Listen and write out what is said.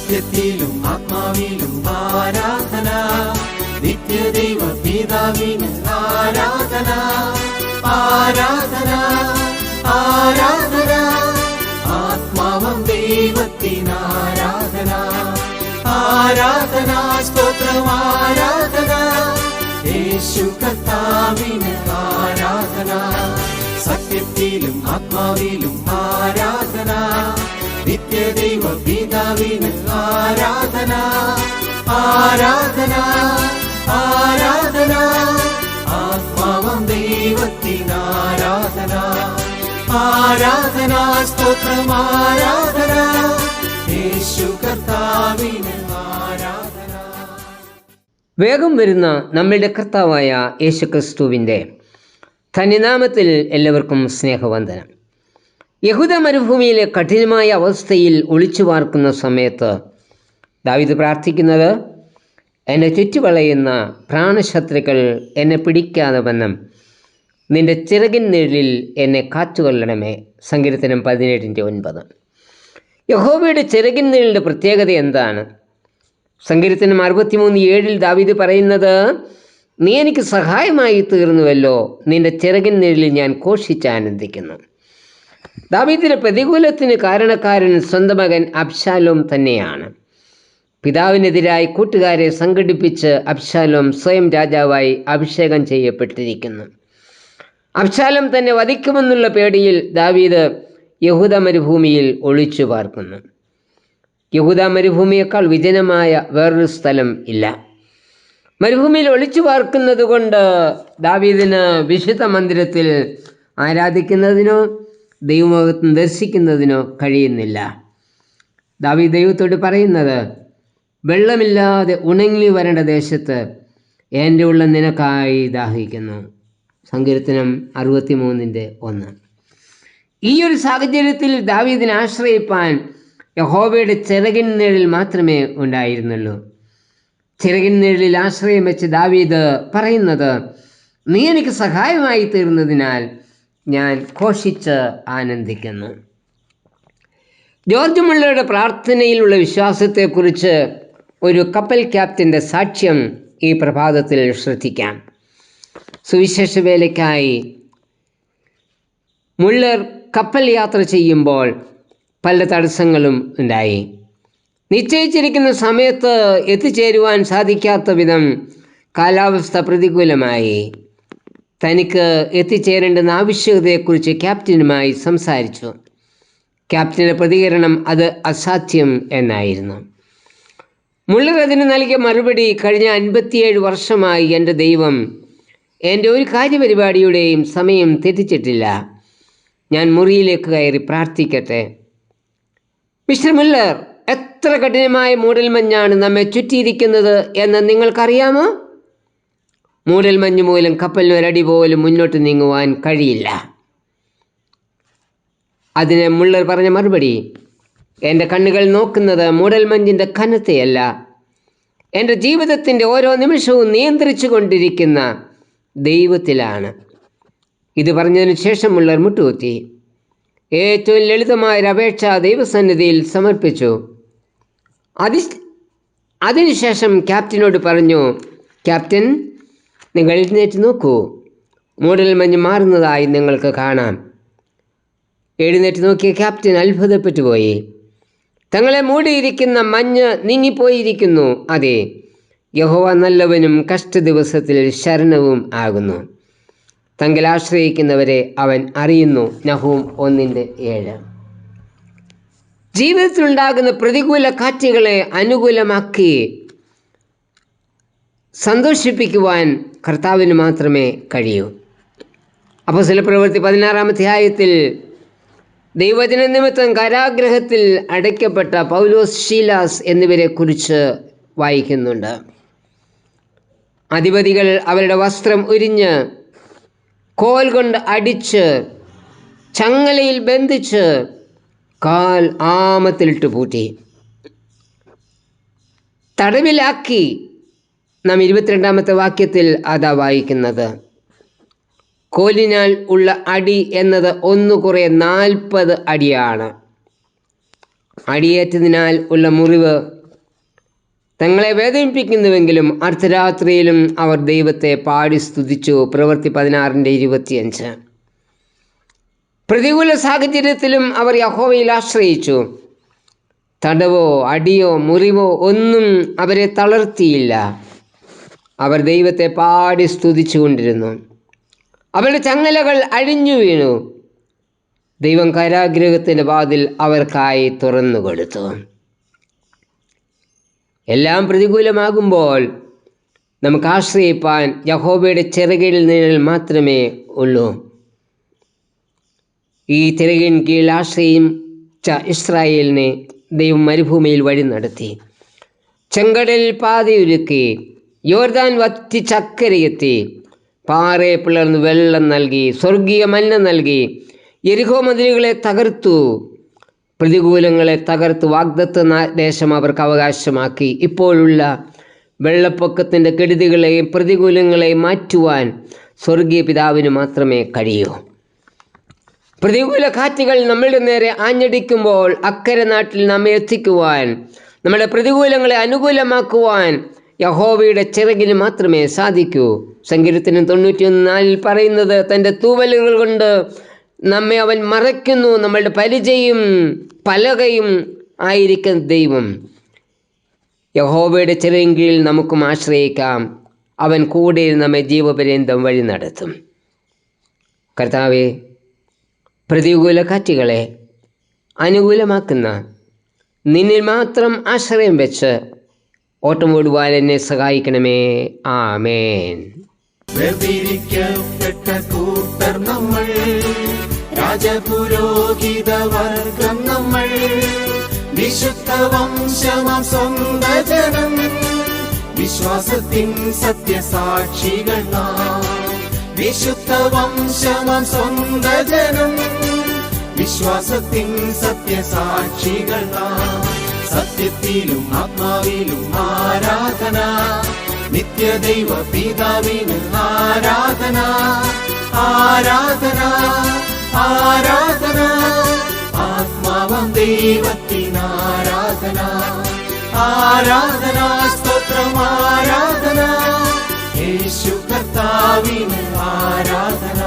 സത്യത്തിലും ആത്മാവിലും ആരാധന, നിത്യദൈവ പിതാവിന് ആരാധന, ആരാധന, ആരാധന, ആത്മാവം ദൈവത്തിന് ആരാധന, ആരാധന, സ്തോത്രം ആരാധന, യേശു കർത്താവിന് ആരാധന. സത്യത്തിലും ആത്മാവിലും ആരാധന, നിത്യദൈവ പിതാവിന് ആരാധന, ആരാധന, ആരാധന, ആത്മാവം ദൈവത്തിന് ആരാധന, ആരാധന, സ്തോത്രം ആരാധന, യേശു കർത്താവിന് ആരാധന. വേഗം വരുന്ന നമ്മളുടെ കർത്താവായ യേശുക്രിസ്തുവിൻ്റെ ധന്യനാമത്തിൽ എല്ലാവർക്കും സ്നേഹവന്ദനം. യഹൂദ മരുഭൂമിയിലെ കഠിനമായ അവസ്ഥയിൽ ഒളിച്ചു പാർക്കുന്ന സമയത്ത് ദാവീദ് പ്രാർത്ഥിക്കുന്നത്, എന്നെ ചുറ്റുവളയുന്ന പ്രാണശത്രുക്കൾ എന്നെ പിടിക്കാതെ വണ്ണം നിൻ്റെ ചിറകിൻ നിഴലിൽ എന്നെ കാത്തുകൊള്ളണമേ. സങ്കീർത്തനം 17:9. യഹോവയുടെ ചിറകിൻ നിഴലിൻ്റെ പ്രത്യേകത എന്താണ്? സങ്കീർത്തനം 63:7 ദാവീദ് പറയുന്നത്, നീ എനിക്ക് സഹായമായി തീർന്നുവല്ലോ, നിൻ്റെ ചിറകിൻ നിഴലിൽ ഞാൻ ഘോഷിച്ചാനന്ദിക്കുന്നു. ദാവീദിൻ്റെ പ്രതികൂലത്തിന് കാരണക്കാരൻ സ്വന്തം മകൻ അബ്ശാലോം തന്നെയാണ്. പിതാവിനെതിരായി കൂട്ടുകാരെ സംഘടിപ്പിച്ച് അബ്ശാലോം സ്വയം രാജാവായി അഭിഷേകം ചെയ്യപ്പെട്ടിരിക്കുന്നു. അബ്ശാലോം തന്നെ വധിക്കുമെന്നുള്ള പേടിയിൽ ദാവീദ് യഹൂദ മരുഭൂമിയിൽ ഒളിച്ചു പാർക്കുന്നു. യഹൂദ മരുഭൂമിയേക്കാൾ വിജനമായ വേറൊരു സ്ഥലം ഇല്ല. മരുഭൂമിയിൽ ഒളിച്ചു പാർക്കുന്നത് കൊണ്ട് ദാവീദിന് വിശുദ്ധ മന്ദിരത്തിൽ ആരാധിക്കുന്നതിനോ ദൈവമുഖം ദർശിക്കുന്നതിനോ കഴിയുന്നില്ല. ദാവീദ് ദൈവത്തോട് പറയുന്നത്, വെള്ളമില്ലാതെ ഉണങ്ങി വരേണ്ട ദേശത്ത് എൻ്റെ ഉള്ളം നിനക്കായി ദാഹിക്കുന്നു. സങ്കീർത്തനം 63:1. ഈ ഒരു സാഹചര്യത്തിൽ ദാവീദിനെ ആശ്രയിപ്പാൻ യഹോവയുടെ ചിറകിൻ നിഴലിൽ മാത്രമേ ഉണ്ടായിരുന്നുള്ളൂ. ചിറകിൻ നിഴലിൽ ആശ്രയം വെച്ച് ദാവീദ് പറയുന്നത്, നീ എനിക്ക് സഹായമായി തീർന്നതിനാൽ ഞാൻ ഘോഷിച്ച് ആനന്ദിക്കുന്നു. ജോർജ് മുള്ളറുടെ പ്രാർത്ഥനയിലുള്ള വിശ്വാസത്തെക്കുറിച്ച് ഒരു കപ്പൽ ക്യാപ്റ്റൻ്റെ സാക്ഷ്യം ഈ പ്രഭാതത്തിൽ ശ്രദ്ധിക്കാം. സുവിശേഷ വേലയ്ക്കായി മുള്ളർ കപ്പൽ യാത്ര ചെയ്യുമ്പോൾ പല തടസ്സങ്ങളും ഉണ്ടായി. നിശ്ചയിച്ചിരിക്കുന്ന സമയത്ത് എത്തിച്ചേരുവാൻ സാധിക്കാത്ത വിധം കാലാവസ്ഥ പ്രതികൂലമായി. തനിക്ക് എത്തിച്ചേരേണ്ടുന്ന ആവശ്യകതയെക്കുറിച്ച് ക്യാപ്റ്റനുമായി സംസാരിച്ചു. ക്യാപ്റ്റൻ്റെ പ്രതികരണം അത് അസാധ്യം എന്നായിരുന്നു. മുള്ളർ അതിന് നൽകിയ മറുപടി, കഴിഞ്ഞ 57 വർഷമായി എൻ്റെ ദൈവം എൻ്റെ ഒരു കാര്യപരിപാടിയുടെയും സമയം തെറ്റിച്ചിട്ടില്ല. ഞാൻ മുറിയിലേക്ക് കയറി പ്രാർത്ഥിക്കട്ടെ. മിസ്റ്റർ മുള്ളർ, എത്ര കഠിനമായ മൂടൽമഞ്ഞാണ് നമ്മെ ചുറ്റിയിരിക്കുന്നത് എന്ന് നിങ്ങൾക്കറിയാമോ? മൂടൽമഞ്ഞ് മൂലം കപ്പലിന് ഒരടി പോലും മുന്നോട്ട് നീങ്ങുവാൻ കഴിയില്ല. അതിന് മുള്ളർ പറഞ്ഞ മറുപടി, എൻ്റെ കണ്ണുകൾ നോക്കുന്നത് മൂടൽമഞ്ഞിൻ്റെ കനത്തെയല്ല, എൻ്റെ ജീവിതത്തിൻ്റെ ഓരോ നിമിഷവും നിയന്ത്രിച്ചു കൊണ്ടിരിക്കുന്ന ദൈവത്തിലാണ്. ഇത് പറഞ്ഞതിന് ശേഷം മുള്ളർ മുട്ടുകുത്തി ഏറ്റവും ലളിതമായൊരു അപേക്ഷ ദൈവസന്നിധിയിൽ സമർപ്പിച്ചു. അതിനുശേഷം ക്യാപ്റ്റനോട് പറഞ്ഞു, ക്യാപ്റ്റൻ, നിങ്ങൾ എഴുന്നേറ്റ് നോക്കൂ, മൂടൽമഞ്ഞ് മാറുന്നതായി നിങ്ങൾക്ക് കാണാം. എഴുന്നേറ്റ് നോക്കിയ ക്യാപ്റ്റൻ അത്ഭുതപ്പെട്ടുപോയി. തങ്ങളെ മൂടിയിരിക്കുന്ന മഞ്ഞ് നീങ്ങിപ്പോയിരിക്കുന്നു. അതെ, യഹോവ നല്ലവനും കഷ്ടദിവസത്തിൽ ശരണവും ആകുന്നു. തങ്ങൾ ആശ്രയിക്കുന്നവരെ അവൻ അറിയുന്നു. നഹൂം 1:7. ജീവിതത്തിലുണ്ടാകുന്ന പ്രതികൂല കാറ്റുകളെ അനുകൂലമാക്കി സന്തോഷിപ്പിക്കുവാൻ കർത്താവിന് മാത്രമേ കഴിയൂ. അപ്പോസ്തലപ്രവൃത്തി 16-ാം അധ്യായത്തിൽ ദൈവവചന നിമിത്തം കാരാഗൃഹത്തിൽ അടയ്ക്കപ്പെട്ട പൗലോസ്, ശീലാസ് എന്നിവരെ കുറിച്ച് വായിക്കുന്നുണ്ട്. അധിപതികൾ അവരുടെ വസ്ത്രം ഉരിഞ്ഞ് കോൽ കൊണ്ട് അടിച്ച് ചങ്ങലയിൽ ബന്ധിച്ച് കാൽ ആമത്തിലിട്ട് പൂട്ടി തടവിലാക്കി. നാം 22-ാമത്തെ വാക്യത്തിൽ അതാ വായിക്കുന്നത്. കോലിനാൽ ഉള്ള അടി എന്നത് 1 × 40 അടിയാണ്. അടിയേറ്റതിനാൽ ഉള്ള മുറിവ് തങ്ങളെ വേദനിപ്പിക്കുന്നുവെങ്കിലും അർദ്ധരാത്രിയിലും അവർ ദൈവത്തെ പാടി സ്തുതിച്ചു. പ്രവൃത്തി 16:25. പ്രതികൂല സാഹചര്യത്തിലും അവർ യഹോവയിൽ ആശ്രയിച്ചു. തടവോ അടിയോ മുറിവോ ഒന്നും അവരെ തളർത്തിയില്ല. അവർ ദൈവത്തെ പാടി സ്തുതിച്ചു കൊണ്ടിരുന്നു. അവരുടെ ചങ്ങലകൾ അഴിഞ്ഞു വീണു. ദൈവം കാരാഗൃഹത്തിൻ്റെ വാതിൽ അവർക്കായി തുറന്നു കൊടുത്തു. എല്ലാം പ്രതികൂലമാകുമ്പോൾ നമുക്ക് ആശ്രയിപ്പാൻ യഹോവയുടെ ചിറകിൽ നിഴൽ മാത്രമേ ഉള്ളൂ. ഈ ചിറകിൻ കീഴിൽ ആശ്രയിച്ച ഇസ്രായേലിനെ ദൈവം മരുഭൂമിയിൽ വഴി നടത്തി. ചെങ്കടലിൽ പാതയൊരുക്കി. യോർദാൻ വറ്റിച്ചക്കരയെത്തി. പാറയെ പിളർന്ന് വെള്ളം നൽകി. സ്വർഗീയ മന്ന നൽകി. യെരിഹോ മതിലുകളെ തകർത്തു. പ്രതികൂലങ്ങളെ തകർത്ത് വാഗ്ദത്ത ദേശം അവർക്ക് അവകാശമാക്കി. ഇപ്പോഴുള്ള വെള്ളപ്പൊക്കത്തിൻ്റെ കെടുതികളെയും പ്രതികൂലങ്ങളെയും മാറ്റുവാൻ സ്വർഗീയ പിതാവിന് മാത്രമേ കഴിയൂ. പ്രതികൂല കാറ്റുകൾ നമ്മളുടെ നേരെ ആഞ്ഞടിക്കുമ്പോൾ അക്കരെ നാട്ടിൽ നമ്മെ എത്തിക്കുവാൻ, നമ്മുടെ പ്രതികൂലങ്ങളെ അനുകൂലമാക്കുവാൻ യഹോവയുടെ ചിറകിന് മാത്രമേ സാധിക്കൂ. സങ്കീർത്തനം 91:4 പറയുന്നത്, തൻ്റെ തൂവലുകൾ കൊണ്ട് നമ്മെ അവൻ മറയ്ക്കുന്നു. നമ്മളുടെ പരിചയും പലകയും ആയിരിക്കുന്ന ദൈവം. യഹോവയുടെ ചിറകിൻ കീഴിൽ നമുക്കും ആശ്രയിക്കാം. അവൻ കൂടെ നമ്മെ ജീവപര്യന്തം വഴി നടത്തും. കർത്താവേ, പ്രതികൂല കാറ്റുകളെ അനുകൂലമാക്കുന്ന നിന്നിൽ മാത്രം ആശ്രയം വെച്ച് ഓട്ടം ഓടുവാൻ എന്നെ സഹായിക്കണമേ. ആമേൻ. വേർതിരിക്കപ്പെട്ട കൂട്ടർ നമ്മൾ, രാജപുരോഹിത വർഗം നമ്മൾ, വിശുദ്ധ വംശമാം സ്വന്ത ജനം, വിശ്വാസത്തിൻ സത്യസാക്ഷികൾ നാം. വിശുദ്ധ വംശമാം സ്വന്ത ജനം, വിശ്വാസത്തിൻ സത്യസാക്ഷികൾ നാം. സത്യത്തിലും ആത്മാവിലും ആരാധന, നിത്യദൈവ പിതാവിന് ആരാധന. ആരാധന ആരാധന, ആത്മാവം ദൈവത്തിന് ആരാധന. ആരാധന സ്തോത്രം ആരാധന, യേശു കർത്താവിന് ആരാധന.